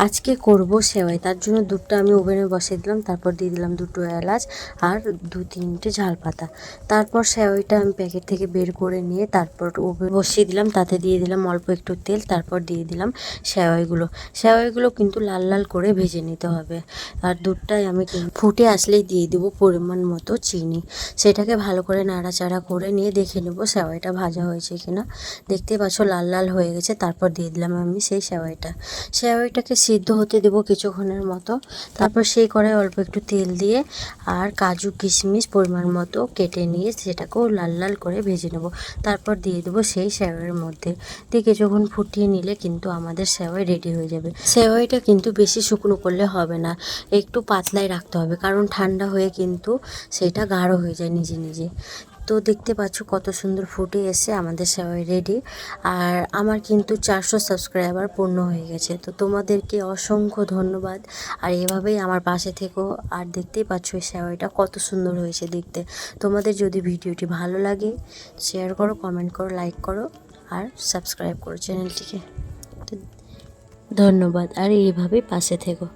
আজকে করব সেওয়াই, তার জন্য দুধটা আমি ওভেনে বসিয়ে দিলাম, তারপর দিয়ে দিলাম 2টো এলাচ আর 2-3টে ঝালপাতা। তারপর সেওয়াইটা আমি প্যাকেট থেকে বের করে নিয়ে তারপর ওভেনে বসিয়ে দিলাম, তাতে দিয়ে দিলাম অল্প একটু তেল, তারপর দিয়ে দিলাম সেওয়াইগুলো কিন্তু লাল লাল করে ভেজে নিতে হবে। আর দুধটাই আমি ফুটে আসলেই দিয়ে দেবো পরিমাণ মতো চিনি, সেটাকে ভালো করে নাড়াচাড়া করে নিয়ে দেখে নেব সেওয়াইটা ভাজা হয়েছে কিনা। দেখতে পাচ্ছ লাল লাল হয়ে গেছে। তারপর দিয়ে দিলাম আমি সেই সেওয়াইটাকে সিদ্ধ হতে দেবো কিছুক্ষণের মতো। তারপর সেই কড়াই অল্প একটু তেল দিয়ে আর কাজু কিশমিশ পরিমাণ মতো কেটে নিয়ে সেটাকেও লাল লাল করে ভেজে নেব। তারপর দিয়ে দেবো সেই সেওয়াইয়ের মধ্যে দিয়ে কিছুক্ষণ ফুটিয়ে নিলে কিন্তু আমাদের সেওয়াই রেডি হয়ে যাবে। সেওয়াইটা কিন্তু বেশি শুকনো করলে হবে না, একটু পাতলাই রাখতে হবে, কারণ ঠান্ডা হয়ে কিন্তু সেটা গাঢ় হয়ে যায় নিজে নিজে। তো দেখতে পাচ্ছ কত সুন্দর ফুটে এসে আমাদের সেওয়াই রেডি। আর আমার কিন্তু 400 সাবস্ক্রাইবার পূর্ণ হয়ে গেছে। তো তোমাদেরকে অসংখ্য ধন্যবাদ। আর এভাবেই আমার পাশে থেকো। আর দেখতেই পাচ্ছ এই সেওয়াইটা কত সুন্দর হয়েছে দেখতে। তোমাদের যদি ভিডিওটি ভালো লাগে শেয়ার করো, কমেন্ট করো, লাইক করো আর সাবস্ক্রাইব করো চ্যানেলটিকে। তো ধন্যবাদ, আর এইভাবেই পাশে থেকো।